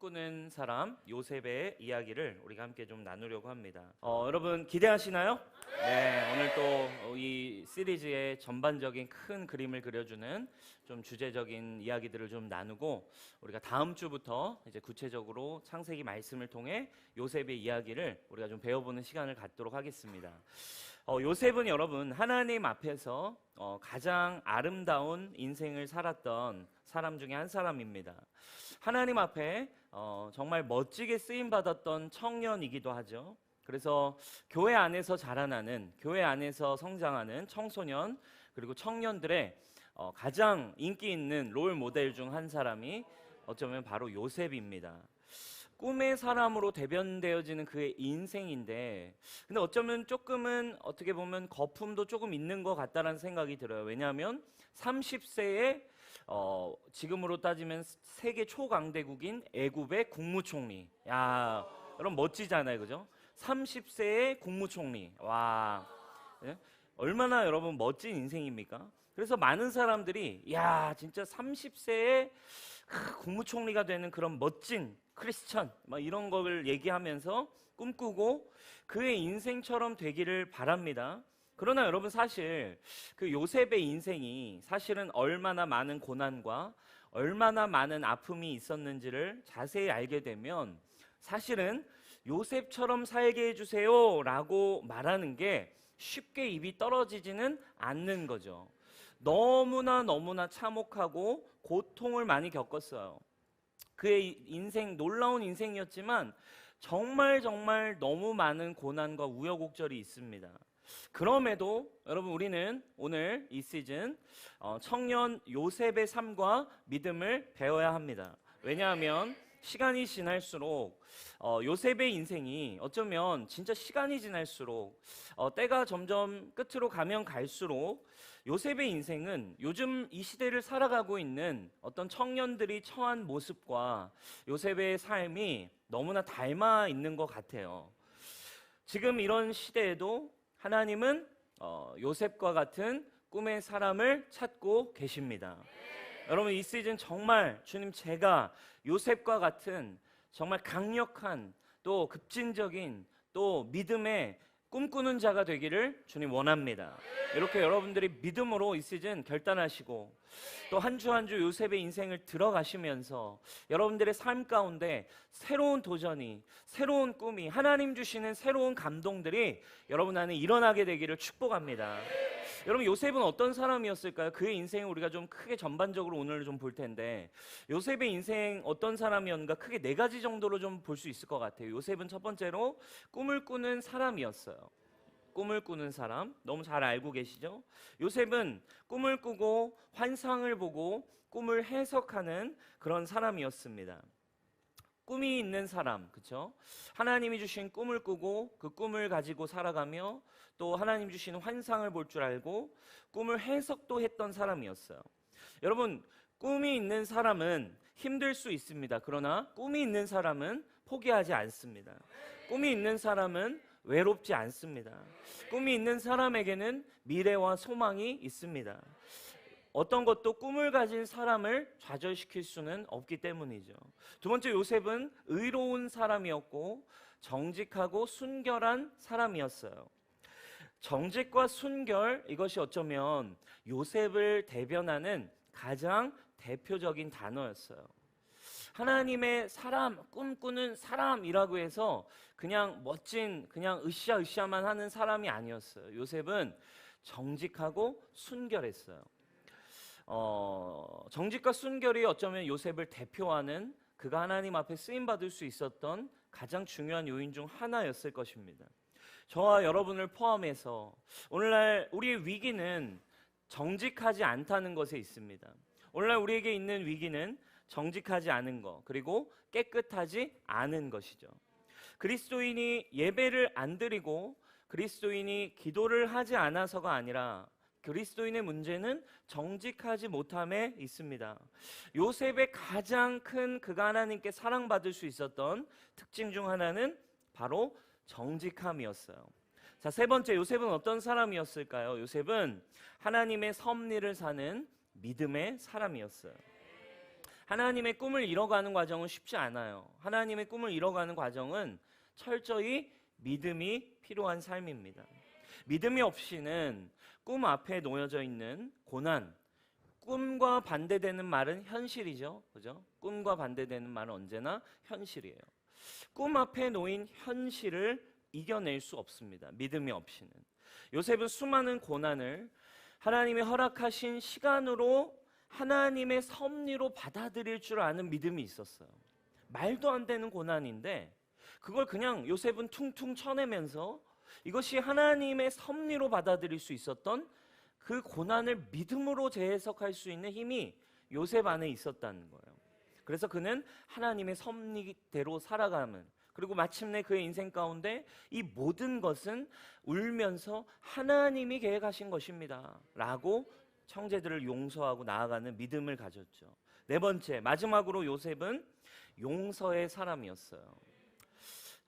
꿈꾸는 사람 요셉의 이야기를 우리가 함께 좀 나누려고 합니다. 여러분 기대하시나요? 네, 오늘 또 이 시리즈의 전반적인 큰 그림을 그려주는 좀 주제적인 이야기들을 좀 나누고 우리가 다음 주부터 이제 구체적으로 창세기 말씀을 통해 요셉의 이야기를 우리가 좀 배워보는 시간을 갖도록 하겠습니다. 요셉은 여러분 하나님 앞에서 가장 아름다운 인생을 살았던 사람 중에 한 사람입니다. 하나님 앞에 정말 멋지게 쓰임받았던 청년이기도 하죠. 그래서 교회 안에서 자라나는, 교회 안에서 성장하는 청소년 그리고 청년들의 가장 인기 있는 롤 모델 중 한 사람이 어쩌면 바로 요셉입니다. 꿈의 사람으로 대변되어지는 그의 인생인데, 근데 어쩌면 조금은 어떻게 보면 거품도 조금 있는 것 같다라는 생각이 들어요. 왜냐하면 30세에 지금으로 따지면 세계 초강대국인 애굽의 국무총리. 야, 여러분 멋지잖아요, 그죠? 30세의 국무총리. 와, 예? 얼마나 여러분 멋진 인생입니까? 그래서 많은 사람들이 야, 진짜 30세에 국무총리가 되는 그런 멋진 크리스천 막 이런 걸 얘기하면서 꿈꾸고 그의 인생처럼 되기를 바랍니다. 그러나 여러분 사실 그 요셉의 인생이 사실은 얼마나 많은 고난과 얼마나 많은 아픔이 있었는지를 자세히 알게 되면 사실은 요셉처럼 살게 해주세요 라고 말하는 게 쉽게 입이 떨어지지는 않는 거죠. 너무나 참혹하고 고통을 많이 겪었어요. 그의 인생 놀라운 인생이었지만 정말 너무 많은 고난과 우여곡절이 있습니다. 그럼에도 여러분 우리는 오늘 이 시즌 청년 요셉의 삶과 믿음을 배워야 합니다. 왜냐하면 시간이 지날수록 요셉의 인생이 어쩌면 진짜 시간이 지날수록 때가 점점 끝으로 가면 갈수록 요셉의 인생은 요즘 이 시대를 살아가고 있는 어떤 청년들이 처한 모습과 요셉의 삶이 너무나 닮아 있는 것 같아요. 지금 이런 시대에도 하나님은 요셉과 같은 꿈의 사람을 찾고 계십니다. 여러분 이 시즌 정말 주님 제가 요셉과 같은 정말 강력한 또 급진적인 또 믿음의 꿈꾸는 자가 되기를 주님 원합니다. 이렇게 여러분들이 믿음으로 이 시즌 결단하시고 또 한 주 한 주 요셉의 인생을 들어가시면서 여러분들의 삶 가운데 새로운 도전이, 새로운 꿈이, 하나님 주시는 새로운 감동들이 여러분 안에 일어나게 되기를 축복합니다. 여러분 요셉은 어떤 사람이었을까요? 그의 인생을 우리가 좀 크게 전반적으로 오늘 좀 볼 텐데 요셉의 인생 어떤 사람이었는가 크게 네 가지 정도로 좀 볼 수 있을 것 같아요. 요셉은 첫 번째로 꿈을 꾸는 사람이었어요. 꿈을 꾸는 사람 너무 잘 알고 계시죠? 요셉은 꿈을 꾸고 환상을 보고 꿈을 해석하는 그런 사람이었습니다. 꿈이 있는 사람, 그렇죠? 하나님이 주신 꿈을 꾸고 그 꿈을 가지고 살아가며 또 하나님 주신 환상을 볼 줄 알고 꿈을 해석도 했던 사람이었어요. 여러분, 꿈이 있는 사람은 힘들 수 있습니다. 그러나 꿈이 있는 사람은 포기하지 않습니다. 꿈이 있는 사람은 외롭지 않습니다. 꿈이 있는 사람에게는 미래와 소망이 있습니다. 어떤 것도 꿈을 가진 사람을 좌절시킬 수는 없기 때문이죠. 두 번째, 요셉은 의로운 사람이었고 정직하고 순결한 사람이었어요. 정직과 순결, 이것이 어쩌면 요셉을 대변하는 가장 대표적인 단어였어요. 하나님의 사람, 꿈꾸는 사람이라고 해서 그냥 멋진, 그냥 으쌰으쌰만 하는 사람이 아니었어요. 요셉은 정직하고 순결했어요. 정직과 순결이 어쩌면 요셉을 대표하는 그가 하나님 앞에 쓰임받을 수 있었던 가장 중요한 요인 중 하나였을 것입니다. 저와 여러분을 포함해서 오늘날 우리의 위기는 정직하지 않다는 것에 있습니다. 오늘날 우리에게 있는 위기는 정직하지 않은 것, 그리고 깨끗하지 않은 것이죠. 그리스도인이 예배를 안 드리고 그리스도인이 기도를 하지 않아서가 아니라 그리스도인의 문제는 정직하지 못함에 있습니다. 요셉의 가장 큰 그가 하나님께 사랑받을 수 있었던 특징 중 하나는 바로 정직함이었어요. 자, 세 번째, 요셉은 어떤 사람이었을까요? 요셉은 하나님의 섭리를 사는 믿음의 사람이었어요. 하나님의 꿈을 이뤄가는 과정은 쉽지 않아요. 하나님의 꿈을 이뤄가는 과정은 철저히 믿음이 필요한 삶입니다. 믿음이 없이는 꿈 앞에 놓여져 있는 고난, 꿈과 반대되는 말은 현실이죠. 그죠? 꿈과 반대되는 말은 언제나 현실이에요. 꿈 앞에 놓인 현실을 이겨낼 수 없습니다. 믿음이 없이는. 요셉은 수많은 고난을 하나님이 허락하신 시간으로 하나님의 섭리로 받아들일 줄 아는 믿음이 있었어요. 말도 안 되는 고난인데 그걸 그냥 요셉은 퉁퉁 쳐내면서 이것이 하나님의 섭리로 받아들일 수 있었던 그 고난을 믿음으로 재해석할 수 있는 힘이 요셉 안에 있었다는 거예요. 그래서 그는 하나님의 섭리대로 살아가는, 그리고 마침내 그의 인생 가운데 이 모든 것은 울면서 하나님이 계획하신 것입니다 라고 형제들을 용서하고 나아가는 믿음을 가졌죠. 네 번째, 마지막으로 요셉은 용서의 사람이었어요.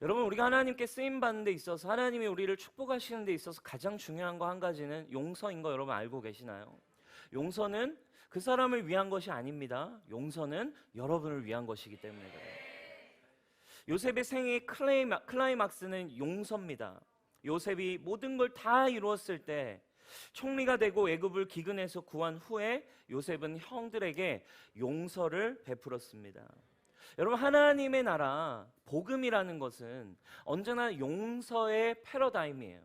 여러분, 우리가 하나님께 쓰임받는 데 있어서, 하나님이 우리를 축복하시는 데 있어서 가장 중요한 거 한 가지는 용서인 거 여러분 알고 계시나요? 용서는 그 사람을 위한 것이 아닙니다. 용서는 여러분을 위한 것이기 때문에 그래요. 요셉의 생애의 클라이막스는 용서입니다. 요셉이 모든 걸 다 이루었을 때 총리가 되고 애굽을 기근에서 구한 후에 요셉은 형들에게 용서를 베풀었습니다. 여러분, 하나님의 나라, 복음이라는 것은 언제나 용서의 패러다임이에요.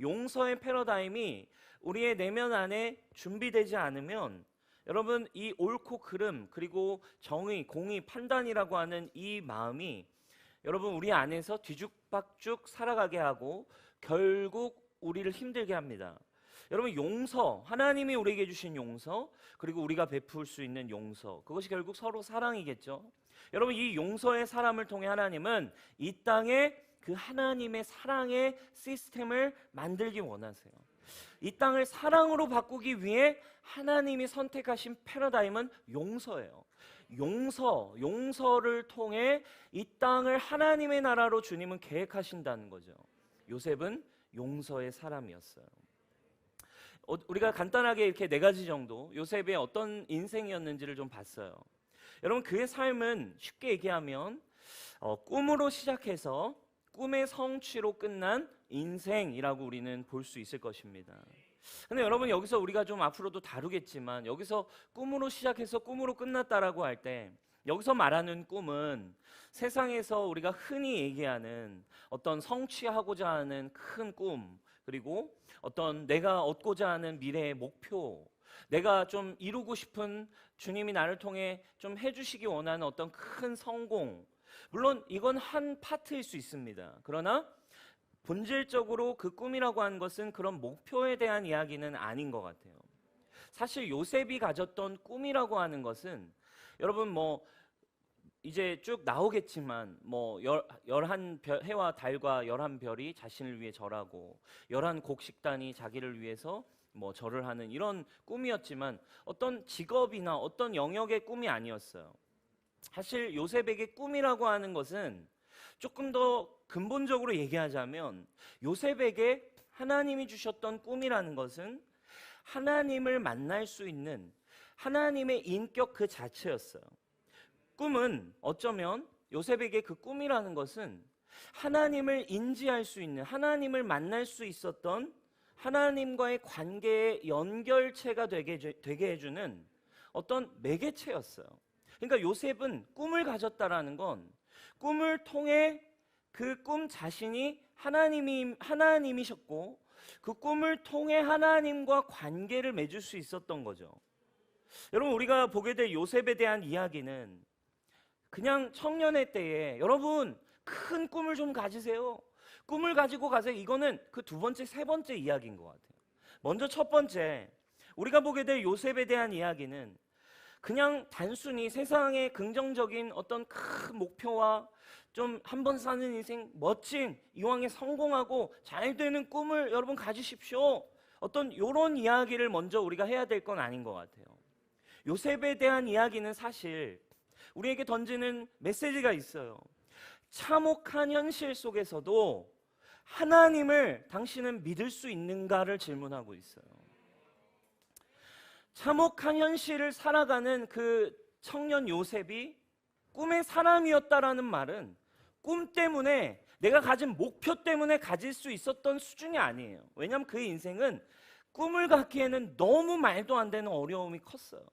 용서의 패러다임이 우리의 내면 안에 준비되지 않으면 여러분, 이 옳고 그름, 그리고 정의, 공의, 판단이라고 하는 이 마음이 여러분 우리 안에서 뒤죽박죽 살아가게 하고 결국 우리를 힘들게 합니다. 여러분, 용서, 하나님이 우리에게 주신 용서, 그리고 우리가 베풀 수 있는 용서, 그것이 결국 서로 사랑이겠죠. 여러분, 이 용서의 사람을 통해 하나님은 이 땅에 그 하나님의 사랑의 시스템을 만들기 원하세요. 이 땅을 사랑으로 바꾸기 위해 하나님이 선택하신 패러다임은 용서예요. 용서를 통해 이 땅을 하나님의 나라로 주님은 계획하신다는 거죠. 요셉은 용서의 사람이었어요. 우리가 간단하게 이렇게 네 가지 정도 요셉의 어떤 인생이었는지를 좀 봤어요. 여러분, 그의 삶은 쉽게 얘기하면 꿈으로 시작해서 꿈의 성취로 끝난 인생이라고 우리는 볼 수 있을 것입니다. 근데 여러분, 여기서 우리가 좀 앞으로도 다루겠지만 여기서 꿈으로 시작해서 꿈으로 끝났다라고 할 때 여기서 말하는 꿈은 세상에서 우리가 흔히 얘기하는 어떤 성취하고자 하는 큰 꿈, 그리고 어떤 내가 얻고자 하는 미래의 목표, 내가 좀 이루고 싶은, 주님이 나를 통해 좀 해주시기 원하는 어떤 큰 성공, 물론 이건 한 파트일 수 있습니다. 그러나 본질적으로 그 꿈이라고 하는 것은 그런 목표에 대한 이야기는 아닌 것 같아요. 사실 요셉이 가졌던 꿈이라고 하는 것은 여러분 이제 쭉 나오겠지만 11 해와 달과 11별이 자신을 위해 절하고 11 곡식단이 자기를 위해서 절을 하는 이런 꿈이었지만 어떤 직업이나 어떤 영역의 꿈이 아니었어요. 사실 요셉에게 꿈이라고 하는 것은 조금 더 근본적으로 얘기하자면 요셉에게 하나님이 주셨던 꿈이라는 것은 하나님을 만날 수 있는 하나님의 인격 그 자체였어요. 꿈은 어쩌면 요셉에게 그 꿈이라는 것은 하나님을 인지할 수 있는, 하나님을 만날 수 있었던 하나님과의 관계의 연결체가 되게 해주는 어떤 매개체였어요. 그러니까 요셉은 꿈을 가졌다라는 건 꿈을 통해 그 꿈 자신이 하나님이셨고 그 꿈을 통해 하나님과 관계를 맺을 수 있었던 거죠. 여러분, 우리가 보게 될 요셉에 대한 이야기는 그냥 청년의 때에 여러분 큰 꿈을 좀 가지세요. 꿈을 가지고 가세요. 이거는 그 두 번째, 세 번째 이야기인 것 같아요. 먼저 첫 번째, 우리가 보게 될 요셉에 대한 이야기는 그냥 단순히 세상의 긍정적인 어떤 큰 목표와 좀 한 번 사는 인생, 멋진 이왕에 성공하고 잘 되는 꿈을 여러분 가지십시오. 어떤 이런 이야기를 먼저 우리가 해야 될 건 아닌 것 같아요. 요셉에 대한 이야기는 사실 우리에게 던지는 메시지가 있어요. 참혹한 현실 속에서도 하나님을 당신은 믿을 수 있는가를 질문하고 있어요. 참혹한 현실을 살아가는 그 청년 요셉이 꿈의 사람이었다라는 말은 꿈 때문에 내가 가진 목표 때문에 가질 수 있었던 수준이 아니에요. 왜냐하면 그의 인생은 꿈을 갖기에는 너무 말도 안 되는 어려움이 컸어요.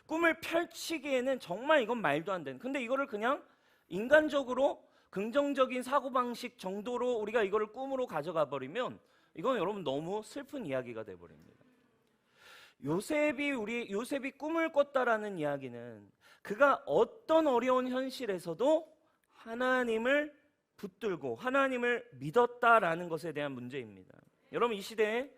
꿈을 펼치기에는 정말 이건 말도 안 되는. 근데 이거를 그냥 인간적으로 긍정적인 사고방식 정도로 우리가 이거를 꿈으로 가져가 버리면 이건 여러분 너무 슬픈 이야기가 돼 버립니다. 요셉이 꿈을 꿨다라는 이야기는 그가 어떤 어려운 현실에서도 하나님을 붙들고 하나님을 믿었다라는 것에 대한 문제입니다. 여러분 이 시대에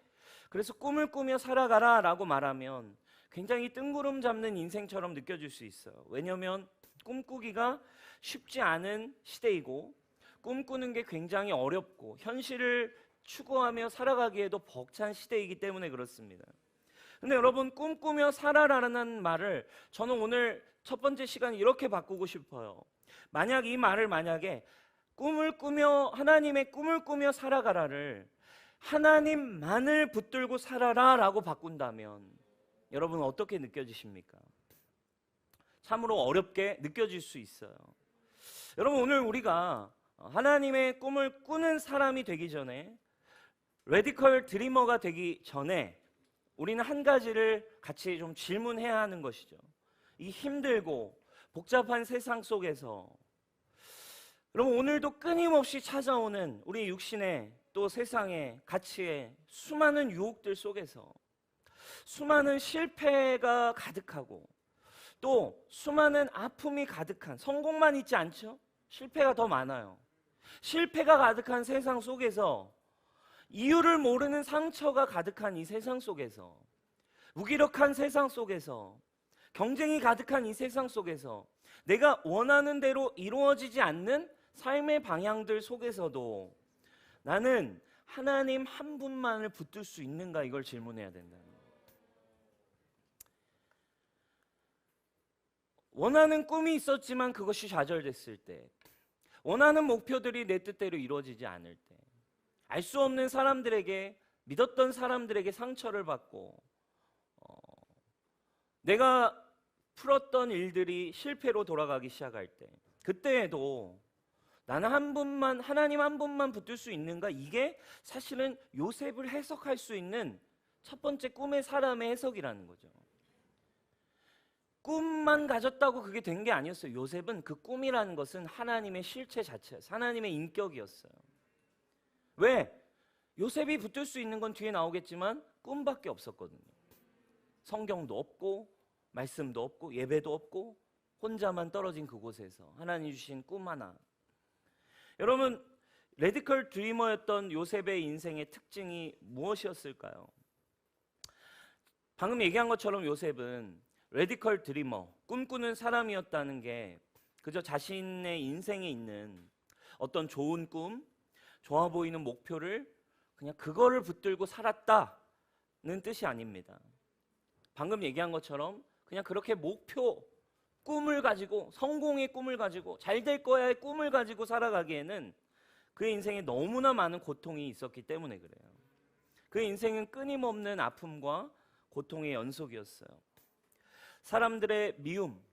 그래서 꿈을 꾸며 살아가라라고 말하면 굉장히 뜬구름 잡는 인생처럼 느껴질 수 있어요. 왜냐하면 꿈꾸기가 쉽지 않은 시대이고 꿈꾸는 게 굉장히 어렵고 현실을 추구하며 살아가기에도 벅찬 시대이기 때문에 그렇습니다. 근데 여러분 꿈꾸며 살아라는 말을 저는 오늘 첫 번째 시간 이렇게 바꾸고 싶어요. 만약 이 말을 꿈을 꾸며 하나님의 꿈을 꾸며 살아가라를 하나님만을 붙들고 살아라 라고 바꾼다면 여러분 어떻게 느껴지십니까? 참으로 어렵게 느껴질 수 있어요. 여러분 오늘 우리가 하나님의 꿈을 꾸는 사람이 되기 전에 레디컬 드리머가 되기 전에 우리는 한 가지를 같이 좀 질문해야 하는 것이죠. 이 힘들고 복잡한 세상 속에서 여러분 오늘도 끊임없이 찾아오는 우리 육신의 또 세상의 가치의 수많은 유혹들 속에서 수많은 실패가 가득하고 또 수많은 아픔이 가득한 성공만 있지 않죠? 실패가 더 많아요. 실패가 가득한 세상 속에서 이유를 모르는 상처가 가득한 이 세상 속에서 무기력한 세상 속에서 경쟁이 가득한 이 세상 속에서 내가 원하는 대로 이루어지지 않는 삶의 방향들 속에서도 나는 하나님 한 분만을 붙들 수 있는가 이걸 질문해야 된다는 거예요. 원하는 꿈이 있었지만 그것이 좌절됐을 때 원하는 목표들이 내 뜻대로 이루어지지 않을 때 알 수 없는 사람들에게 믿었던 사람들에게 상처를 받고 내가 풀었던 일들이 실패로 돌아가기 시작할 때 그때에도 나는 하나님 한 분만 붙들 수 있는가? 이게 사실은 요셉을 해석할 수 있는 첫 번째 꿈의 사람의 해석이라는 거죠. 꿈만 가졌다고 그게 된 게 아니었어요. 요셉은 그 꿈이라는 것은 하나님의 실체 자체였어요. 하나님의 인격이었어요. 왜? 요셉이 붙들 수 있는 건 뒤에 나오겠지만 꿈밖에 없었거든요. 성경도 없고 말씀도 없고 예배도 없고 혼자만 떨어진 그곳에서 하나님 주신 꿈 하나. 여러분 레디컬 드리머였던 요셉의 인생의 특징이 무엇이었을까요? 방금 얘기한 것처럼 요셉은 레디컬 드리머, 꿈꾸는 사람이었다는 게 그저 자신의 인생에 있는 어떤 좋은 꿈, 좋아 보이는 목표를 그냥 그거를 붙들고 살았다는 뜻이 아닙니다. 방금 얘기한 것처럼 그냥 그렇게 목표, 꿈을 가지고 성공의 꿈을 가지고 잘 될 거야의 꿈을 가지고 살아가기에는 그의 인생에 너무나 많은 고통이 있었기 때문에 그래요. 그의 인생은 끊임없는 아픔과 고통의 연속이었어요. 사람들의 미움,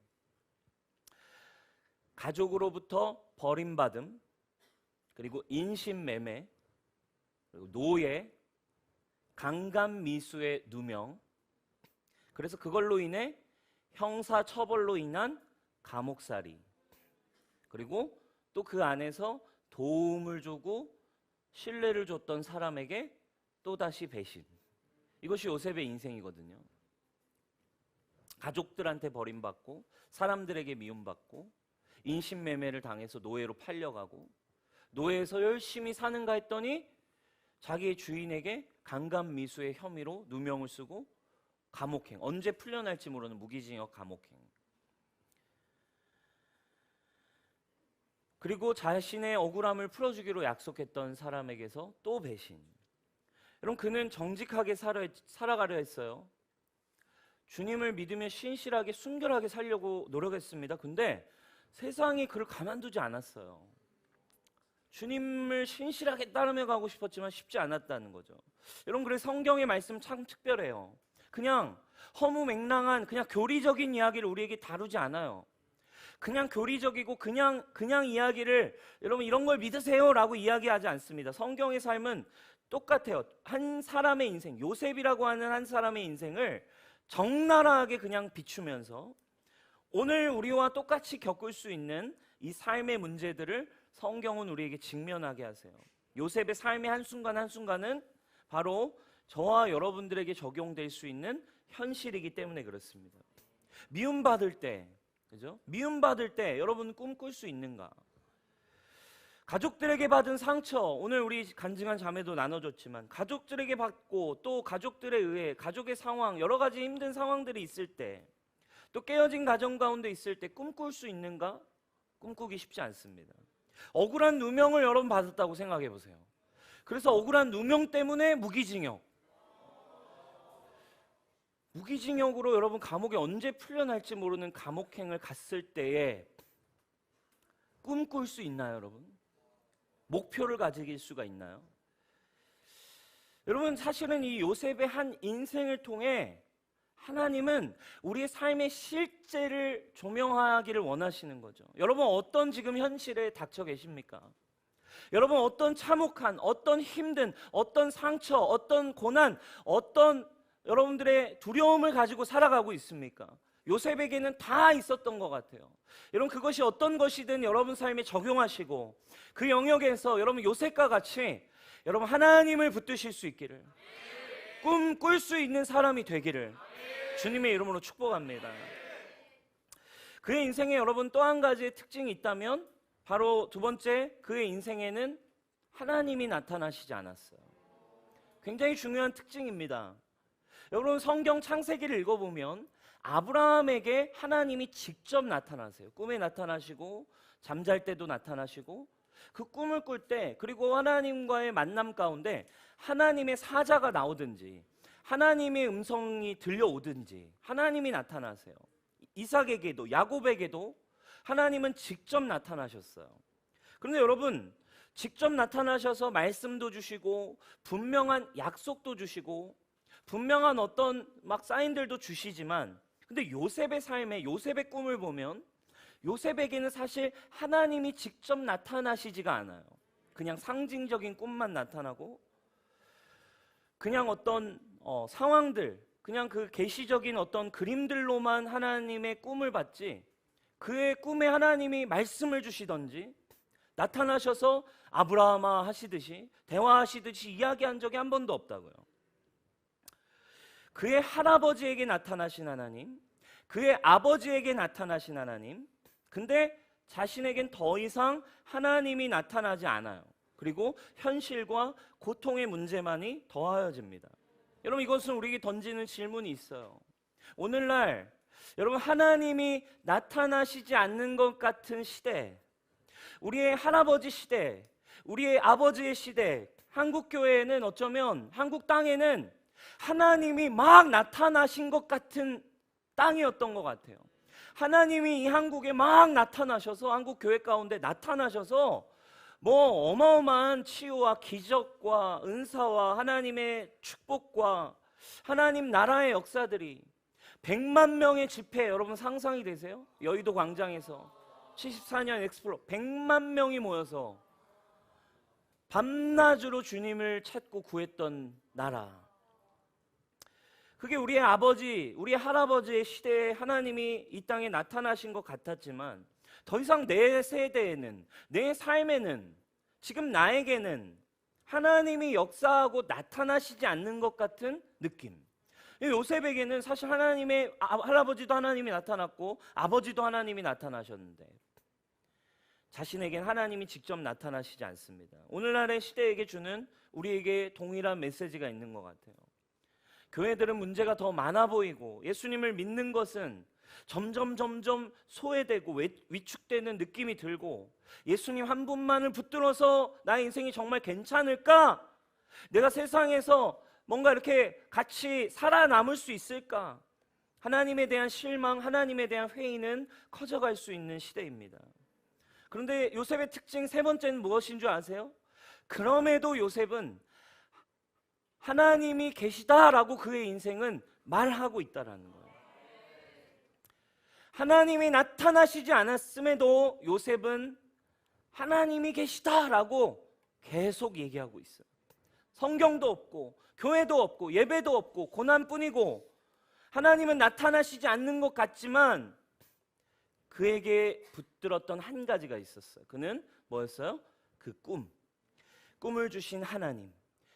가족으로부터 버림받음, 그리고 인신매매, 그리고 노예, 강간미수의 누명, 그래서 그걸로 인해 형사처벌로 인한 감옥살이, 그리고 또 그 안에서 도움을 주고 신뢰를 줬던 사람에게 또다시 배신. 이것이 요셉의 인생이거든요. 가족들한테 버림받고 사람들에게 미움받고 인신매매를 당해서 노예로 팔려가고 노예에서 열심히 사는가 했더니 자기의 주인에게 강간미수의 혐의로 누명을 쓰고 감옥행, 언제 풀려날지 모르는 무기징역 감옥행. 그리고 자신의 억울함을 풀어주기로 약속했던 사람에게서 또 배신. 여러분 그는 정직하게 살아가려 했어요. 주님을 믿으며 신실하게 순결하게 살려고 노력했습니다. 근데 세상이 그를 가만두지 않았어요. 주님을 신실하게 따르며 가고 싶었지만 쉽지 않았다는 거죠. 여러분 그래서 성경의 말씀 참 특별해요. 그냥 허무맹랑한 그냥 교리적인 이야기를 우리에게 다루지 않아요. 그냥 교리적이고 그냥 이야기를 여러분 이런 걸 믿으세요라고 이야기하지 않습니다. 성경의 삶은 똑같아요. 한 사람의 인생, 요셉이라고 하는 한 사람의 인생을 적나라하게 그냥 비추면서 오늘 우리와 똑같이 겪을 수 있는 이 삶의 문제들을 성경은 우리에게 직면하게 하세요. 요셉의 삶의 한순간 한순간은 바로 저와 여러분들에게 적용될 수 있는 현실이기 때문에 그렇습니다. 미움받을 때, 그죠? 미움받을 때 여러분 꿈꿀 수 있는가? 가족들에게 받은 상처, 오늘 우리 간증한 자매도 나눠줬지만 가족들에게 받고 또 가족들에 의해 가족의 상황, 여러 가지 힘든 상황들이 있을 때, 또 깨어진 가정 가운데 있을 때 꿈꿀 수 있는가? 꿈꾸기 쉽지 않습니다. 억울한 누명을 여러분 받았다고 생각해 보세요. 그래서 억울한 누명 때문에 무기징역, 무기징역으로 여러분 감옥에 언제 풀려날지 모르는 감옥행을 갔을 때에 꿈꿀 수 있나요, 여러분? 목표를 가질 수가 있나요? 여러분, 사실은 이 요셉의 한 인생을 통해 하나님은 우리의 삶의 실제를 조명하기를 원하시는 거죠. 여러분, 어떤 지금 현실에 닥쳐 계십니까? 여러분, 어떤 참혹한, 어떤 힘든, 어떤 상처, 어떤 고난, 어떤 여러분들의 두려움을 가지고 살아가고 있습니까? 요셉에게는 다 있었던 것 같아요. 여러분, 그것이 어떤 것이든 여러분 삶에 적용하시고 그 영역에서 여러분 요셉과 같이 여러분 하나님을 붙드실 수 있기를, 꿈꿀 수 있는 사람이 되기를 주님의 이름으로 축복합니다. 그의 인생에 여러분 또 한 가지의 특징이 있다면 바로 두 번째, 그의 인생에는 하나님이 나타나시지 않았어요. 굉장히 중요한 특징입니다. 여러분, 성경 창세기를 읽어보면 아브라함에게 하나님이 직접 나타나세요. 꿈에 나타나시고 잠잘 때도 나타나시고 그 꿈을 꿀 때, 그리고 하나님과의 만남 가운데 하나님의 사자가 나오든지 하나님의 음성이 들려오든지 하나님이 나타나세요. 이삭에게도 야곱에게도 하나님은 직접 나타나셨어요. 그런데 여러분, 직접 나타나셔서 말씀도 주시고 분명한 약속도 주시고 분명한 어떤 막 사인들도 주시지만, 근데 요셉의 삶에, 요셉의 꿈을 보면 요셉에게는 사실 하나님이 직접 나타나시지가 않아요. 그냥 상징적인 꿈만 나타나고 그냥 어떤 상황들, 그냥 그 계시적인 어떤 그림들로만 하나님의 꿈을 봤지, 그의 꿈에 하나님이 말씀을 주시던지 나타나셔서 아브라함아 하시듯이 대화하시듯이 이야기한 적이 한 번도 없다고요. 그의 할아버지에게 나타나신 하나님, 그의 아버지에게 나타나신 하나님, 근데 자신에겐 더 이상 하나님이 나타나지 않아요. 그리고 현실과 고통의 문제만이 더하여집니다. 여러분, 이것은 우리에게 던지는 질문이 있어요. 오늘날 여러분, 하나님이 나타나시지 않는 것 같은 시대, 우리의 할아버지 시대, 우리의 아버지의 시대, 한국 교회에는 어쩌면 한국 땅에는 하나님이 막 나타나신 것 같은 땅이었던 것 같아요. 하나님이 이 한국에 막 나타나셔서, 한국 교회 가운데 나타나셔서 뭐 어마어마한 치유와 기적과 은사와 하나님의 축복과 하나님 나라의 역사들이 100만 명의 집회, 여러분 상상이 되세요? 여의도 광장에서 74년 엑스플로 100만 명이 모여서 밤낮으로 주님을 찾고 구했던 나라. 그게 우리의 아버지, 우리의 할아버지의 시대에 하나님이 이 땅에 나타나신 것 같았지만 더 이상 내 세대에는, 내 삶에는, 지금 나에게는 하나님이 역사하고 나타나시지 않는 것 같은 느낌. 요셉에게는 사실 하나님의 할아버지도 하나님이 나타났고 아버지도 하나님이 나타나셨는데 자신에겐 하나님이 직접 나타나시지 않습니다. 오늘날의 시대에게 주는 우리에게 동일한 메시지가 있는 것 같아요. 교회들은 문제가 더 많아 보이고 예수님을 믿는 것은 점점 소외되고 위축되는 느낌이 들고, 예수님 한 분만을 붙들어서 나의 인생이 정말 괜찮을까? 내가 세상에서 뭔가 이렇게 같이 살아남을 수 있을까? 하나님에 대한 실망, 하나님에 대한 회의는 커져갈 수 있는 시대입니다. 그런데 요셉의 특징 세 번째는 무엇인 줄 아세요? 그럼에도 요셉은 하나님이 계시다라고 그의 인생은 말하고 있다라는 거예요. 하나님이 나타나시지 않았음에도 요셉은 하나님이 계시다라고 계속 얘기하고 있어요. 성경도 없고 교회도 없고 예배도 없고 고난뿐이고 하나님은 나타나시지 않는 것 같지만 그에게 붙들었던 한 가지가 있었어요. 그는 뭐였어요? 그 꿈을 주신 하나님,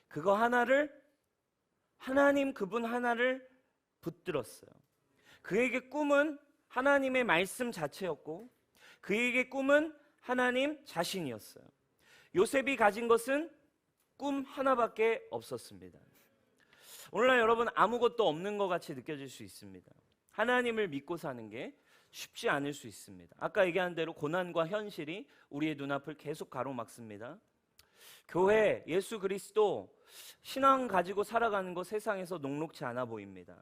그거 하나를, 하나님 그분 하나를 붙들었어요. 그에게 꿈은 하나님의 말씀 자체였고 그에게 꿈은 하나님 자신이었어요. 요셉이 가진 것은 꿈 하나밖에 없었습니다. 오늘날 여러분 아무것도 없는 것 같이 느껴질 수 있습니다. 하나님을 믿고 사는 게 쉽지 않을 수 있습니다. 아까 얘기한 대로 고난과 현실이 우리의 눈앞을 계속 가로막습니다. 교회, 예수 그리스도, 신앙 가지고 살아가는 것 세상에서 녹록지 않아 보입니다.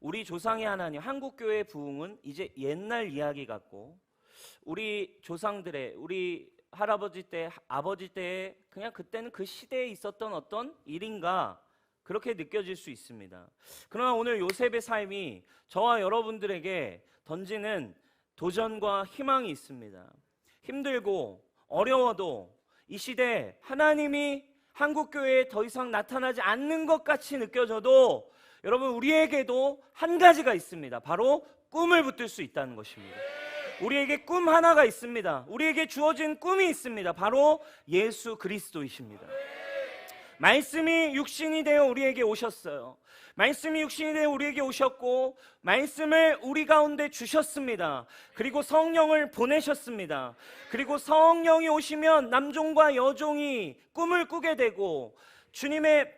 우리 조상의 하나님, 한국교회의 부흥은 이제 옛날 이야기 같고 우리 조상들의, 우리 할아버지 때, 아버지 때에 그냥 그때는 그 시대에 있었던 어떤 일인가 그렇게 느껴질 수 있습니다. 그러나 오늘 요셉의 삶이 저와 여러분들에게 던지는 도전과 희망이 있습니다. 힘들고 어려워도 이 시대에 하나님이 한국교회에 더 이상 나타나지 않는 것 같이 느껴져도 여러분 우리에게도 한 가지가 있습니다. 바로 꿈을 붙들 수 있다는 것입니다. 우리에게 꿈 하나가 있습니다. 우리에게 주어진 꿈이 있습니다. 바로 예수 그리스도이십니다. 말씀이 육신이 되어 우리에게 오셨어요. 말씀이 육신이 되어 우리에게 오셨고 말씀을 우리 가운데 주셨습니다. 그리고 성령을 보내셨습니다. 그리고 성령이 오시면 남종과 여종이 꿈을 꾸게 되고 주님의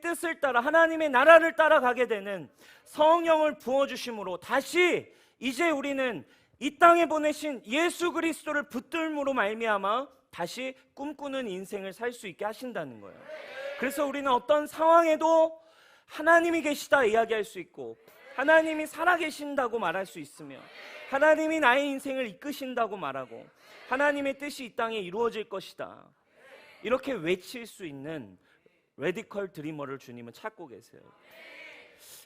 뜻을 따라 하나님의 나라를 따라가게 되는 성령을 부어주심으로 다시 이제 우리는 이 땅에 보내신 예수 그리스도를 붙들므로 말미암아 다시 꿈꾸는 인생을 살 수 있게 하신다는 거예요. 그래서 우리는 어떤 상황에도 하나님이 계시다 이야기할 수 있고 하나님이 살아계신다고 말할 수 있으며 하나님이 나의 인생을 이끄신다고 말하고 하나님의 뜻이 이 땅에 이루어질 것이다 이렇게 외칠 수 있는 레디컬 드리머를 주님은 찾고 계세요.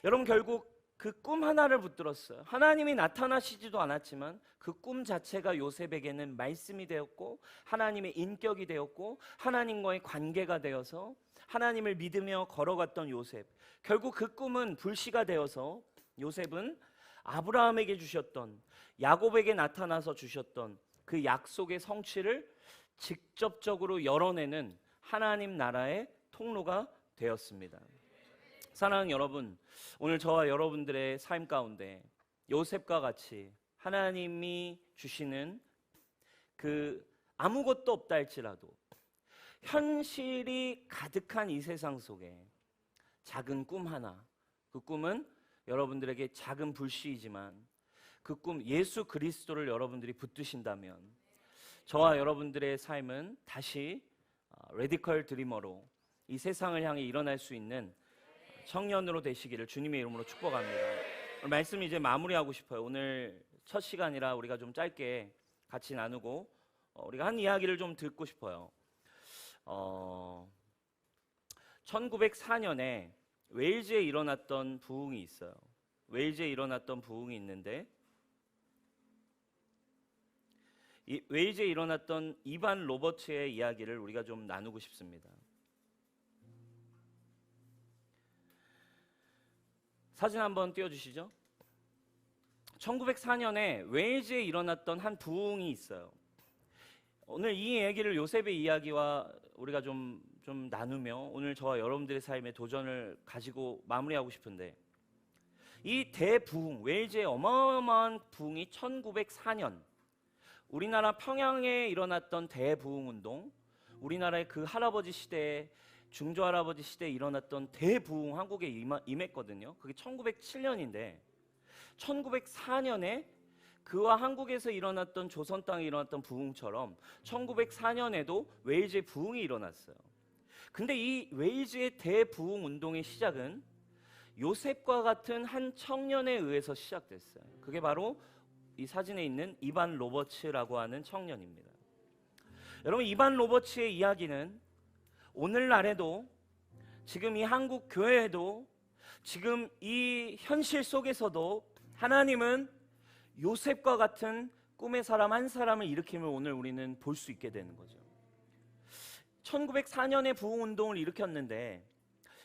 여러분 결국 그 꿈 하나를 붙들었어요. 하나님이 나타나시지도 않았지만 그 꿈 자체가 요셉에게는 말씀이 되었고 하나님의 인격이 되었고 하나님과의 관계가 되어서 하나님을 믿으며 걸어갔던 요셉. 결국 그 꿈은 불씨가 되어서 요셉은 아브라함에게 주셨던, 야곱에게 나타나서 주셨던 그 약속의 성취를 직접적으로 열어내는 하나님 나라의 통로가 되었습니다. 사랑하는 여러분, 오늘 저와 여러분들의 삶 가운데 요셉과 같이 하나님이 주시는 그 아무것도 없다 할지라도 현실이 가득한 이 세상 속에 작은 꿈 하나, 그 꿈은 여러분들에게 작은 불씨이지만 그 꿈 예수 그리스도를 여러분들이 붙드신다면 저와 여러분들의 삶은 다시 레디컬 드리머로 이 세상을 향해 일어날 수 있는 청년으로 되시기를 주님의 이름으로 축복합니다. 오늘 말씀 이제 마무리하고 싶어요. 오늘 첫 시간이라 우리가 좀 짧게 같이 나누고 우리가 한 이야기를 좀 듣고 싶어요. 1904년에 웨일즈에 일어났던 부흥이 있어요. 웨일즈에 일어났던 부흥이 있는데 이 웨일즈에 일어났던 이반 로버츠의 이야기를 우리가 좀 나누고 싶습니다. 사진 한번 띄워주시죠. 1904년에 웨일즈에 일어났던 한 부흥이 있어요. 오늘 이 얘기를 요셉의 이야기와 우리가 좀 나누며 오늘 저와 여러분들의 삶의 도전을 가지고 마무리하고 싶은데 이 대부흥, 웨일즈의 어마어마한 부흥이 1904년 우리나라 평양에 일어났던 대부흥운동, 우리나라의 그 할아버지 시대에 중조할아버지 시대에 일어났던 대부흥 한국에 임했거든요. 그게 1907년인데 1904년에 그와 한국에서 일어났던 조선 땅에 일어났던 부흥처럼 1904년에도 웨일즈의 부흥이 일어났어요. 근데 이 웨일즈의 대부흥 운동의 시작은 요셉과 같은 한 청년에 의해서 시작됐어요. 그게 바로 이 사진에 있는 이반 로버츠라고 하는 청년입니다. 여러분 이반 로버츠의 이야기는 오늘날에도 지금 이 한국 교회에도 지금 이 현실 속에서도 하나님은 요셉과 같은 꿈의 사람 한 사람을 일으킴을 오늘 우리는 볼 수 있게 되는 거죠. 1904년에 부흥운동을 일으켰는데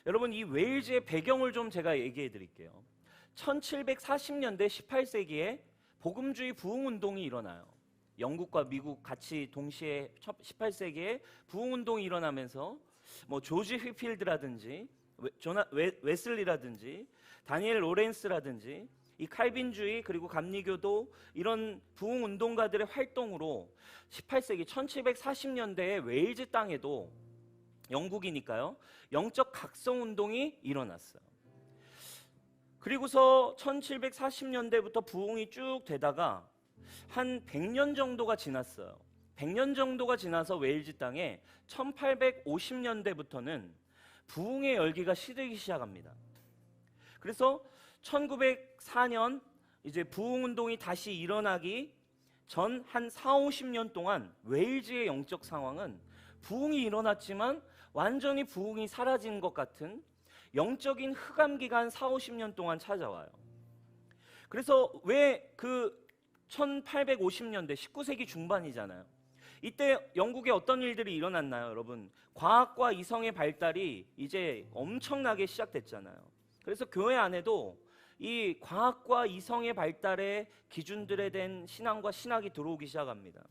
여러분 이 웨일즈의 배경을 좀 제가 얘기해 드릴게요. 1740년대 18세기에 복음주의 부흥운동이 일어나요. 영국과 미국 같이 동시에 18세기에 부흥운동이 일어나면서 뭐 조지 휘필드라든지 웨슬리라든지 다니엘 로렌스라든지 이 칼빈주의 그리고 감리교도 이런 부흥운동가들의 활동으로 18세기 1740년대에 웨일즈 땅에도 영국이니까요 영적 각성운동이 일어났어요. 그리고서 1740년대부터 부흥이 쭉 되다가 한 100년 정도가 지났어요. 100년 정도가 지나서 웨일즈 땅에 1850년대부터는 부흥의 열기가 시들기 시작합니다. 그래서 1904년 이제 부흥운동이 다시 일어나기 전 한 40-50년 동안 웨일즈의 영적 상황은 부흥이 일어났지만 완전히 부흥이 사라진 것 같은 영적인 흑암기가 한 40-50년 동안 찾아와요. 그래서 왜 그 1850년대 19세기 중반이잖아요. 이때 영국에 어떤 일들이 일어났나요, 여러분? 과학과 이성의 발달이 이제 엄청나게 시작됐잖아요. 그래서 교회 안에도 이 과학과 이성의 발달의 기준들에 대한 신앙과 신학이 들어오기 시작합니다.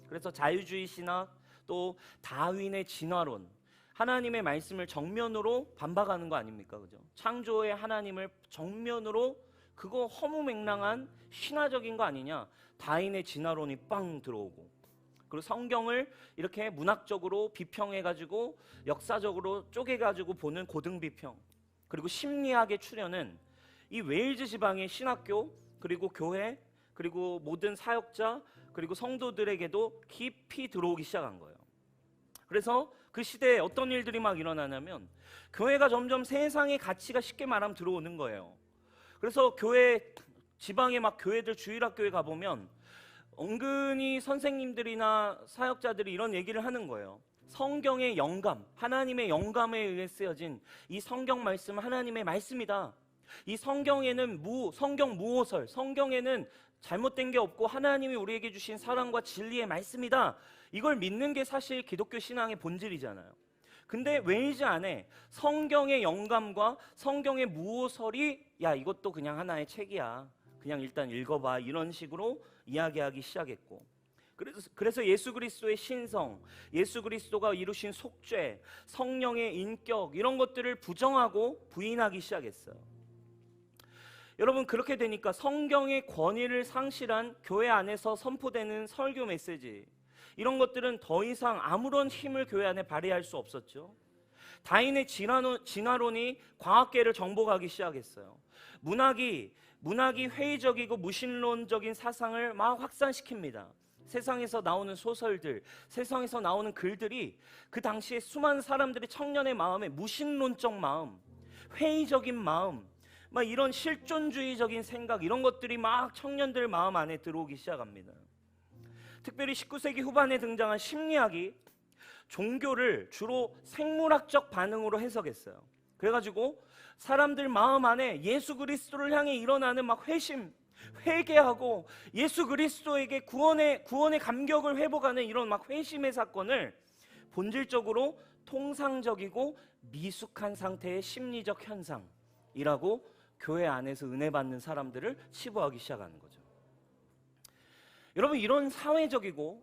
그래서 자유주의 신학, 또 다윈의 진화론, 하나님의 말씀을 정면으로 반박하는 거 아닙니까? 그죠? 창조의 하나님을 정면으로 그거 허무맹랑한 신화적인 거 아니냐? 다윈의 진화론이 빵 들어오고, 그리고 성경을 이렇게 문학적으로 비평해가지고 역사적으로 쪼개가지고 보는 고등비평, 그리고 심리학의 출현은 이 웨일즈 지방의 신학교 그리고 교회 그리고 모든 사역자 그리고 성도들에게도 깊이 들어오기 시작한 거예요. 그래서 그 시대에 어떤 일들이 막 일어나냐면 교회가 점점 세상의 가치가 쉽게 말하면 들어오는 거예요. 그래서 교회 지방의 막 교회들 주일학교에 가보면 은근히 선생님들이나 사역자들이 이런 얘기를 하는 거예요. 성경의 영감, 하나님의 영감에 의해 쓰여진 이 성경 말씀은 하나님의 말씀이다. 이 성경에는 성경 무호설, 성경에는 잘못된 게 없고 하나님이 우리에게 주신 사랑과 진리의 말씀이다. 이걸 믿는 게 사실 기독교 신앙의 본질이잖아요. 근데 웨일즈 안에 성경의 영감과 성경의 무호설이 야 이것도 그냥 하나의 책이야, 그냥 일단 읽어봐, 이런 식으로 이야기하기 시작했고, 그래서 예수 그리스도의 신성, 예수 그리스도가 이루신 속죄, 성령의 인격 이런 것들을 부정하고 부인하기 시작했어요. 여러분, 그렇게 되니까 성경의 권위를 상실한 교회 안에서 선포되는 설교 메시지, 이런 것들은 더 이상 아무런 힘을 교회 안에 발휘할 수 없었죠. 다윈의 진화론이 과학계를 정복하기 시작했어요. 문학이 회의적이고 무신론적인 사상을 막 확산시킵니다. 세상에서 나오는 소설들, 세상에서 나오는 글들이 그 당시에 수많은 사람들의 청년의 마음에 무신론적 마음, 회의적인 마음, 막 이런 실존주의적인 생각, 이런 것들이 막 청년들 마음 안에 들어오기 시작합니다. 특별히 19세기 후반에 등장한 심리학이 종교를 주로 생물학적 반응으로 해석했어요. 그래가지고 사람들 마음 안에 예수 그리스도를 향해 일어나는 막 회심, 회개하고 예수 그리스도에게 구원의 감격을 회복하는 이런 막 회심의 사건을 본질적으로 통상적이고 미숙한 상태의 심리적 현상이라고 교회 안에서 은혜 받는 사람들을 치부하기 시작하는 거죠. 여러분, 이런 사회적이고,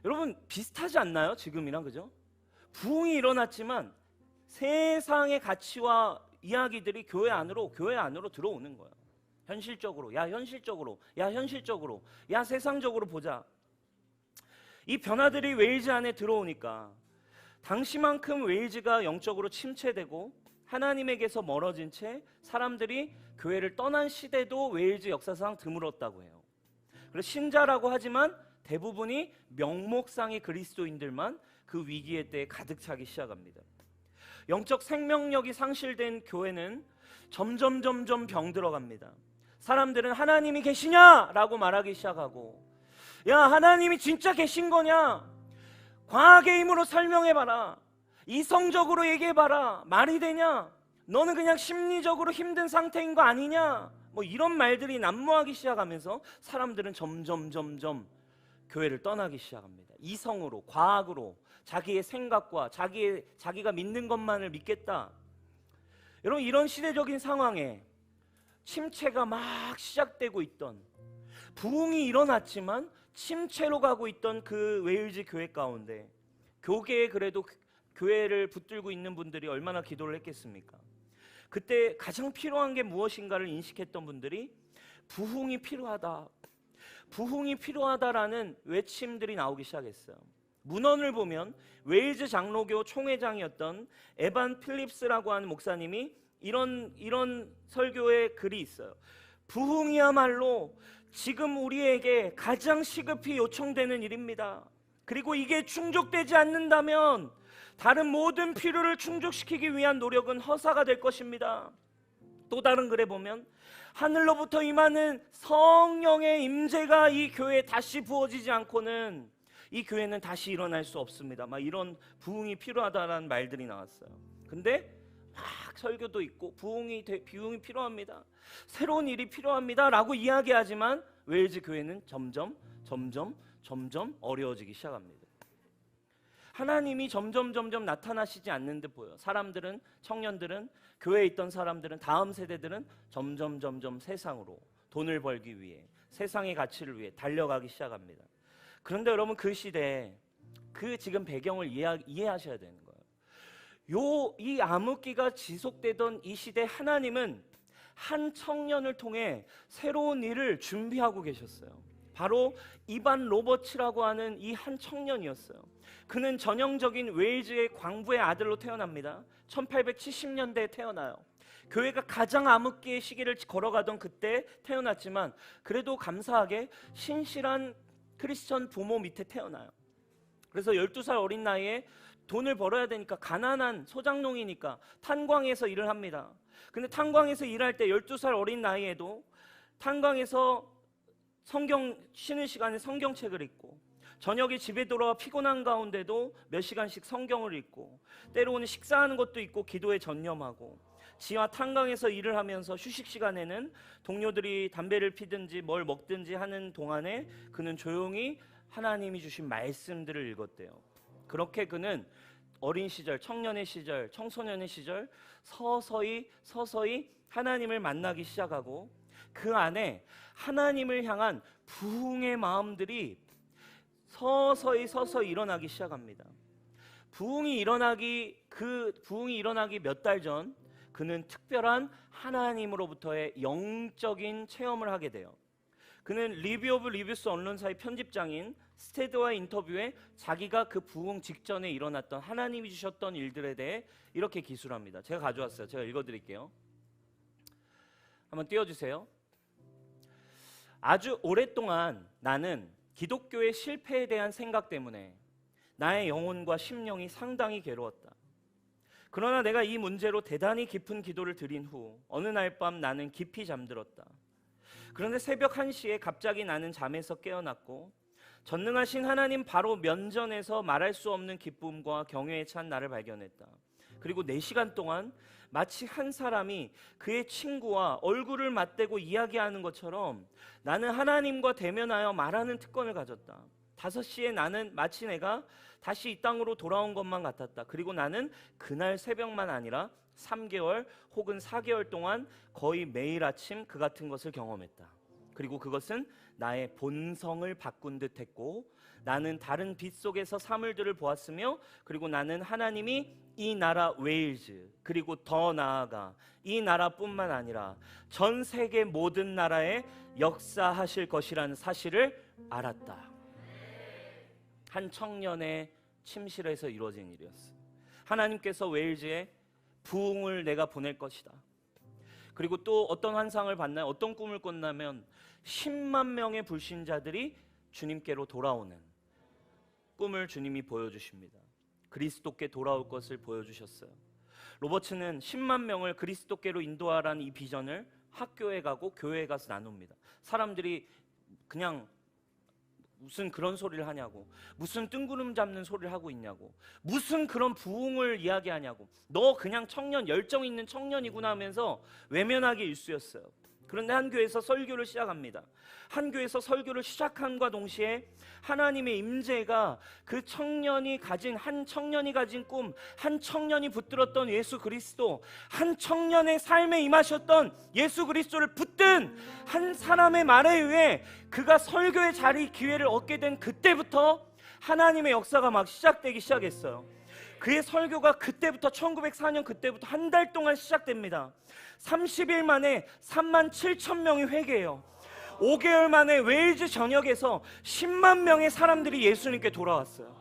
여러분 비슷하지 않나요? 지금이랑, 그죠? 부흥이 일어났지만 세상의 가치와 이야기들이 교회 안으로 들어오는 거예요. 현실적으로, 야 세상적으로 보자. 이 변화들이 웨일즈 안에 들어오니까 당시만큼 웨일즈가 영적으로 침체되고 하나님에게서 멀어진 채 사람들이 교회를 떠난 시대도 웨일즈 역사상 드물었다고 해요. 그래서 신자라고 하지만 대부분이 명목상의 그리스도인들만 그 위기의 때에 가득 차기 시작합니다. 영적 생명력이 상실된 교회는 점점 병들어갑니다. 사람들은 하나님이 계시냐라고 말하기 시작하고, 야 하나님이 진짜 계신 거냐? 과학의 힘으로 설명해봐라. 이성적으로 얘기해봐라. 말이 되냐? 너는 그냥 심리적으로 힘든 상태인 거 아니냐? 뭐 이런 말들이 난무하기 시작하면서 사람들은 점점 교회를 떠나기 시작합니다. 이성으로, 과학으로, 자기의 생각과 자기가 믿는 것만을 믿겠다. 여러분, 이런 시대적인 상황에 침체가 막 시작되고 있던, 부흥이 일어났지만 침체로 가고 있던 그 웨일즈 교회 가운데 교계에 그래도 교회를 붙들고 있는 분들이 얼마나 기도를 했겠습니까? 그때 가장 필요한 게 무엇인가를 인식했던 분들이 부흥이 필요하다, 부흥이 필요하다라는 외침들이 나오기 시작했어요. 문헌을 보면 웨일즈 장로교 총회장이었던 에반 필립스라고 하는 목사님이 이런 설교의 글이 있어요. 부흥이야말로 지금 우리에게 가장 시급히 요청되는 일입니다. 그리고 이게 충족되지 않는다면 다른 모든 필요를 충족시키기 위한 노력은 허사가 될 것입니다. 또 다른 글에 보면 하늘로부터 임하는 성령의 임재가 이 교회에 다시 부어지지 않고는 이 교회는 다시 일어날 수 없습니다. 막 이런 부흥이 필요하다라는 말들이 나왔어요. 근데 막 설교도 있고 부흥이 필요합니다, 새로운 일이 필요합니다 라고 이야기하지만 웨일즈 교회는 점점 어려워지기 시작합니다. 하나님이 점점 나타나시지 않는 듯 보여요. 사람들은, 청년들은, 교회에 있던 사람들은, 다음 세대들은 점점 세상으로, 돈을 벌기 위해, 세상의 가치를 위해 달려가기 시작합니다. 그런데 여러분, 그 시대에 그 지금 배경을 이해하셔야 되는 거예요. 이 암흑기가 지속되던 이 시대, 하나님은 한 청년을 통해 새로운 일을 준비하고 계셨어요. 바로 이반 로버츠라고 하는 이 한 청년이었어요. 그는 전형적인 웨일즈의 광부의 아들로 태어납니다. 1870년대에 태어나요. 교회가 가장 암흑기의 시기를 걸어가던 그때 태어났지만 그래도 감사하게 신실한 크리스천 부모 밑에 태어나요. 그래서 12살 어린 나이에 돈을 벌어야 되니까, 가난한 소장농이니까 탄광에서 일을 합니다. 근데 탄광에서 일할 때 12살 어린 나이에도 탄광에서 쉬는 시간에 성경책을 읽고, 저녁에 집에 돌아와 피곤한 가운데도 몇 시간씩 성경을 읽고, 때로는 식사하는 것도 있고 기도에 전념하고, 지하 탄광에서 일을 하면서 휴식 시간에는 동료들이 담배를 피든지 뭘 먹든지 하는 동안에 그는 조용히 하나님이 주신 말씀들을 읽었대요. 그렇게 그는 어린 시절, 청년의 시절, 청소년의 시절 서서히 하나님을 만나기 시작하고, 그 안에 하나님을 향한 부흥의 마음들이 서서히 일어나기 시작합니다. 부흥이 일어나기 몇 달 전 그는 특별한 하나님으로부터의 영적인 체험을 하게 돼요. 그는 리뷰 오브 리뷰스 언론사의 편집장인 스테드와의 인터뷰에 자기가 그 부흥 직전에 일어났던 하나님이 주셨던 일들에 대해 이렇게 기술합니다. 제가 가져왔어요. 제가 읽어드릴게요. 한번 띄워주세요. 아주 오랫동안 나는 기독교의 실패에 대한 생각 때문에 나의 영혼과 심령이 상당히 괴로웠다. 그러나 내가 이 문제로 대단히 깊은 기도를 드린 후 어느 날 밤 나는 깊이 잠들었다. 그런데 새벽 1시에 갑자기 나는 잠에서 깨어났고, 전능하신 하나님 바로 면전에서 말할 수 없는 기쁨과 경외에 찬 나를 발견했다. 그리고 4시간 동안 마치 한 사람이 그의 친구와 얼굴을 맞대고 이야기하는 것처럼 나는 하나님과 대면하여 말하는 특권을 가졌다. 5시에 나는 마치 내가 다시 이 땅으로 돌아온 것만 같았다. 그리고 나는 그날 새벽만 아니라 3개월 혹은 4개월 동안 거의 매일 아침 그 같은 것을 경험했다. 그리고 그것은 나의 본성을 바꾼 듯 했고, 나는 다른 빛 속에서 사물들을 보았으며, 그리고 나는 하나님이 이 나라 웨일즈, 그리고 더 나아가 이 나라뿐만 아니라 전 세계 모든 나라에 역사하실 것이라는 사실을 알았다. 한 청년의 침실에서 이루어진 일이었어. 하나님께서 웨일즈에 부흥을 내가 보낼 것이다. 그리고 또 어떤 환상을 봤나요? 어떤 꿈을 꿨냐면 10만 명의 불신자들이 주님께로 돌아오는 꿈을 주님이 보여주십니다. 그리스도께 돌아올 것을 보여주셨어요. 로버츠는 10만 명을 그리스도께로 인도하라는 이 비전을 학교에 가고 교회에 가서 나눕니다. 사람들이 그냥 무슨 그런 소리를 하냐고, 무슨 뜬구름 잡는 소리를 하고 있냐고, 무슨 그런 부흥을 이야기하냐고, 너 그냥 청년, 열정 있는 청년이구나 하면서 외면하기 일쑤였어요. 그런데 한 교회에서 설교를 시작합니다. 한 교회에서 설교를 시작함과 동시에 하나님의 임재가 그 청년이 가진, 한 청년이 가진 꿈, 한 청년이 붙들었던 예수 그리스도, 한 청년의 삶에 임하셨던 예수 그리스도를 붙든 한 사람의 말에 의해 그가 설교의 자리 기회를 얻게 된 그때부터 하나님의 역사가 막 시작되기 시작했어요. 그의 설교가 그때부터 1904년 그때부터 한 달 동안 시작됩니다. 30일 만에 3만 7천 명이 회개해요. 5개월 만에 웨일즈 전역에서 10만 명의 사람들이 예수님께 돌아왔어요.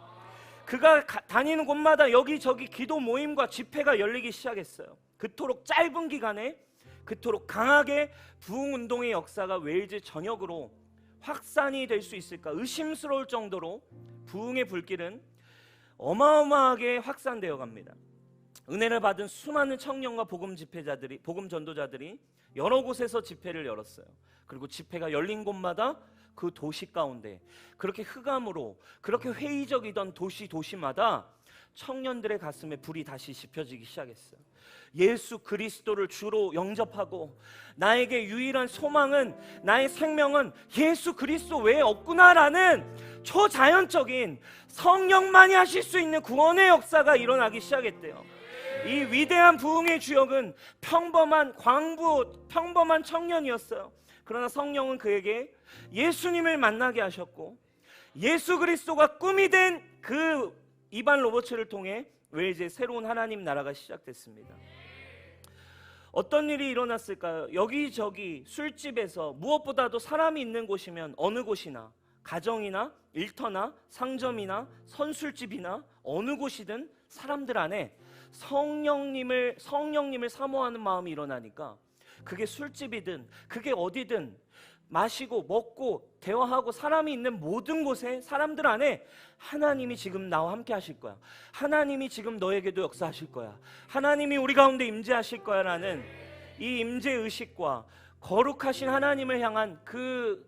그가 다니는 곳마다 여기저기 기도 모임과 집회가 열리기 시작했어요. 그토록 짧은 기간에 그토록 강하게 부흥운동의 역사가 웨일즈 전역으로 확산이 될 수 있을까 의심스러울 정도로 부흥의 불길은 어마어마하게 확산되어 갑니다. 은혜를 받은 수많은 청년과 복음 집회자들이, 복음 전도자들이 여러 곳에서 집회를 열었어요. 그리고 집회가 열린 곳마다 그 도시 가운데 그렇게 흑암으로 그렇게 회의적이던 도시마다 청년들의 가슴에 불이 다시 지펴지기 시작했어요. 예수 그리스도를 주로 영접하고 나에게 유일한 소망은, 나의 생명은 예수 그리스도 외에 없구나라는 초자연적인 성령만이 하실 수 있는 구원의 역사가 일어나기 시작했대요. 이 위대한 부흥의 주역은 평범한 광부, 평범한 청년이었어요. 그러나 성령은 그에게 예수님을 만나게 하셨고 예수 그리스도가 꿈이 된 그 이반 로버츠를 통해 웨일즈의 새로운 하나님 나라가 시작됐습니다. 어떤 일이 일어났을까요? 여기저기 술집에서, 무엇보다도 사람이 있는 곳이면 어느 곳이나, 가정이나 일터나 상점이나 선술집이나 어느 곳이든 사람들 안에 성령님을 사모하는 마음이 일어나니까 그게 술집이든 그게 어디든 마시고 먹고 대화하고 사람이 있는 모든 곳에 사람들 안에 하나님이 지금 나와 함께 하실 거야, 하나님이 지금 너에게도 역사하실 거야, 하나님이 우리 가운데 임재하실 거야 라는 이 임재의식과 거룩하신 하나님을 향한 그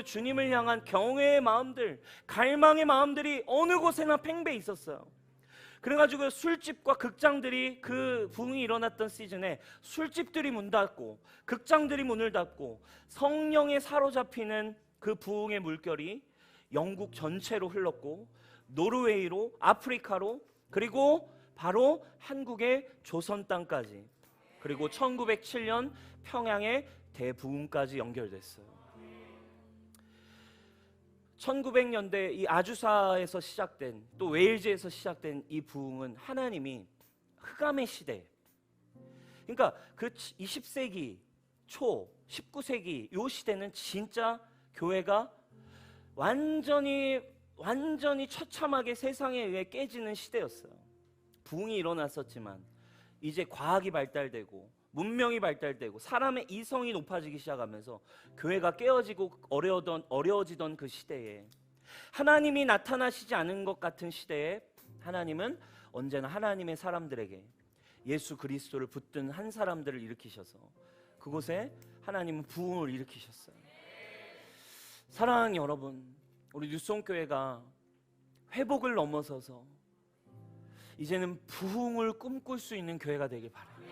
주님을 향한 경외의 마음들, 갈망의 마음들이 어느 곳에나 팽배해 있었어요. 그래가지고 술집과 극장들이, 그 부흥이 일어났던 시즌에 술집들이 문 닫고 극장들이 문을 닫고 성령에 사로잡히는 그 부흥의 물결이 영국 전체로 흘렀고 노르웨이로, 아프리카로, 그리고 바로 한국의 조선 땅까지, 그리고 1907년 평양의 대부흥까지 연결됐어요. 1900년대 이 아주사에서 시작된, 또 웨일즈에서 시작된 이 부흥은 하나님이 흑암의 시대, 그러니까 그 20세기 초 19세기 요 시대는 진짜 교회가 완전히 처참하게 세상에 의해 깨지는 시대였어요. 부흥이 일어났었지만 이제 과학이 발달되고 문명이 발달되고 사람의 이성이 높아지기 시작하면서 교회가 깨어지고 어려워지던 그 시대에, 하나님이 나타나시지 않은 것 같은 시대에 하나님은 언제나 하나님의 사람들에게 예수 그리스도를 붙든 한 사람들을 일으키셔서 그곳에 하나님은 부흥을 일으키셨어요. 사랑하는 여러분, 우리 뉴송교회가 회복을 넘어서서 이제는 부흥을 꿈꿀 수 있는 교회가 되길 바랍니다.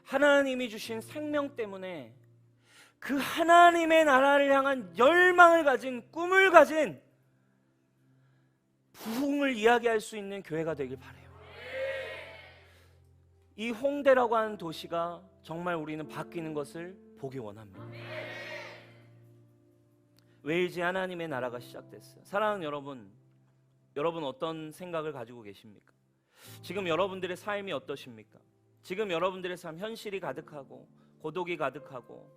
하나님이 주신 생명 때문에 그 하나님의 나라를 향한 열망을 가진, 꿈을 가진 부흥을 이야기할 수 있는 교회가 되길 바라요. 이 홍대라고 하는 도시가 정말 우리는 바뀌는 것을 보기 원합니다. 웨일즈 하나님의 나라가 시작됐어요. 사랑하는 여러분, 여러분 어떤 생각을 가지고 계십니까? 지금 여러분들의 삶이 어떠십니까? 지금 여러분들의 삶, 현실이 가득하고 고독이 가득하고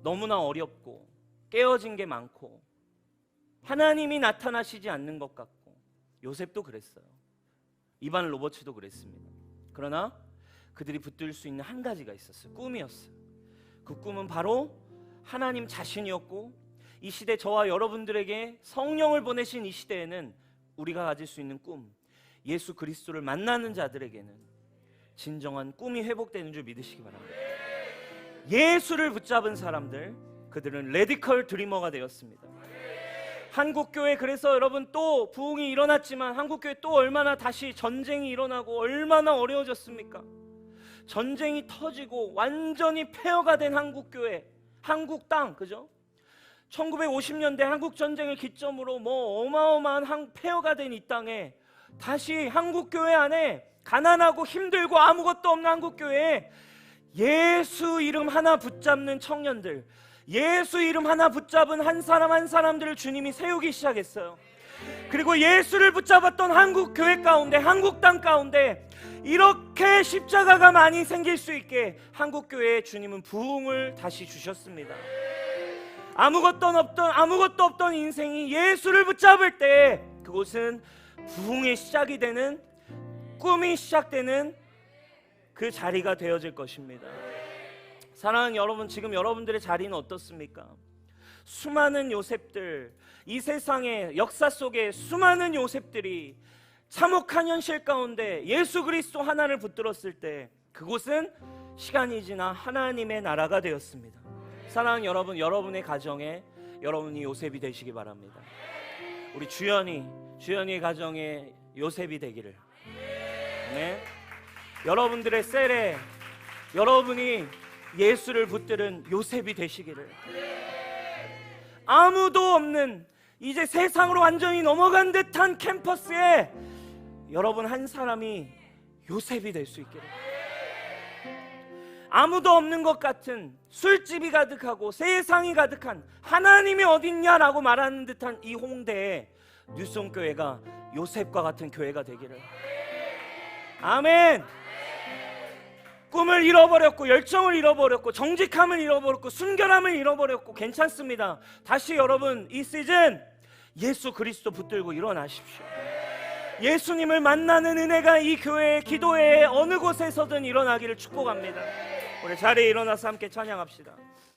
너무나 어렵고 깨어진 게 많고 하나님이 나타나시지 않는 것 같고, 요셉도 그랬어요. 이반 로버츠도 그랬습니다. 그러나 그들이 붙들 수 있는 한 가지가 있었어요. 꿈이었어요. 그 꿈은 바로 하나님 자신이었고, 이 시대 저와 여러분들에게 성령을 보내신 이 시대에는 우리가 가질 수 있는 꿈, 예수 그리스도를 만나는 자들에게는 진정한 꿈이 회복되는 줄 믿으시기 바랍니다. 예수를 붙잡은 사람들, 그들은 레디컬 드리머가 되었습니다. 한국교회, 그래서 여러분 또 부흥이 일어났지만 한국교회 또 얼마나 다시 전쟁이 일어나고 얼마나 어려워졌습니까? 전쟁이 터지고 완전히 폐허가 된 한국교회, 한국 땅, 그죠? 1950년대 한국전쟁을 기점으로 뭐 어마어마한 폐허가 된 이 땅에 다시 한국교회 안에 가난하고 힘들고 아무것도 없는 한국교회에 예수 이름 하나 붙잡는 청년들, 예수 이름 하나 붙잡은 한 사람 한 사람들을 주님이 세우기 시작했어요. 그리고 예수를 붙잡았던 한국교회 가운데, 한국 땅 가운데 이렇게 십자가가 많이 생길 수 있게 한국교회에 주님은 부흥을 다시 주셨습니다. 아무것도 없던 인생이 예수를 붙잡을 때 그곳은 부흥의 시작이 되는, 꿈이 시작되는 그 자리가 되어질 것입니다. 사랑하는 여러분, 지금 여러분들의 자리는 어떻습니까? 수많은 요셉들, 이 세상의 역사 속에 수많은 요셉들이 참혹한 현실 가운데 예수 그리스도 하나를 붙들었을 때 그곳은 시간이 지나 하나님의 나라가 되었습니다. 사랑하는 여러분, 여러분의 가정에 여러분이 요셉이 되시기 바랍니다. 우리 주연이의 가정에 요셉이 되기를. 네. 여러분들의 셀에 여러분이 예수를 붙들은 요셉이 되시기를. 아무도 없는 이제 세상으로 완전히 넘어간 듯한 캠퍼스에 여러분 한 사람이 요셉이 될 수 있기를. 아무도 없는 것 같은 술집이 가득하고 세상이 가득한, 하나님이 어딨냐라고 말하는 듯한 이 홍대에 뉴송교회가 요셉과 같은 교회가 되기를. 아멘. 꿈을 잃어버렸고 열정을 잃어버렸고 정직함을 잃어버렸고 순결함을 잃어버렸고 괜찮습니다. 다시 여러분 이 시즌 예수 그리스도 붙들고 일어나십시오. 예수님을 만나는 은혜가 이 교회, 기도회에 어느 곳에서든 일어나기를 축복합니다. 우리 자리에 일어나서 함께 찬양합시다.